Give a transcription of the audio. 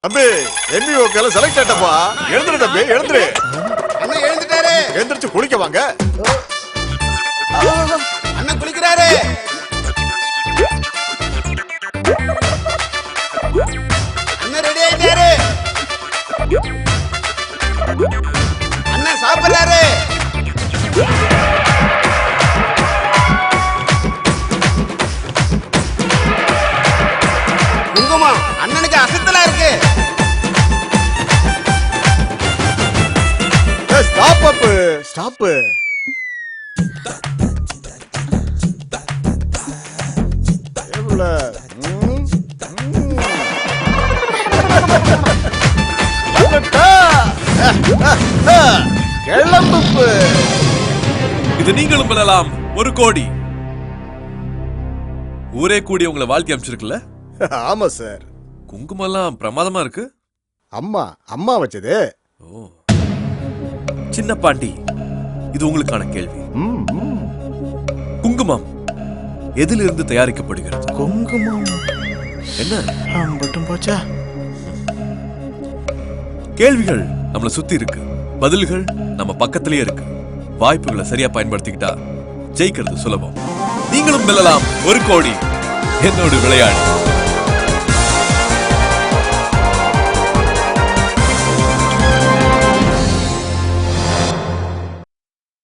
தம்பி NBOக்கு செலக்ட் ஆயிட்டப்பா. எழுந்துரு தம்பி, எழுந்துரு. அண்ணன் எழுந்துட்டாரு. எழுந்திருச்சு குளிக்க வாங்க. அண்ணன் குளிக்கிறாரு. அண்ணன் ரெடி ஆயிட்டாரு. அண்ணன் சாப்பிடுறாரு. குங்குமம் அண்ணனுக்கு அசத்தலா இருக்கு. ஸ்டாப் அப், ஸ்டாப். கிளம்பு. இது நீங்களும் பெறலாம் 1 கோடி. ஊரே கூடி உங்களை வாழ்த்தி அமைச்சிருக்குல்ல? ஆமா சார். குங்குமம் பிரமாதமா இருக்கு. அம்மா வச்சது. ஓ, சின்ன பாண்டி, இது உங்களுக்கான கேள்வி. குங்குமம் எதிலிருந்து தயாரிக்கப்படுகிறது? குங்குமம் என்ன மட்டும் போச்சா? கேள்விகள் நம்மள சுத்தி இருக்கு, பதில்கள் நம்ம பக்கத்திலேயே இருக்கு. வாய்ப்புகளை சரியா பயன்படுத்திக்கிட்டா ஜெயிக்கிறது சுலபம். நீங்களும் வெல்லலாம் 1 கோடி. என்னோடு விளையாடு.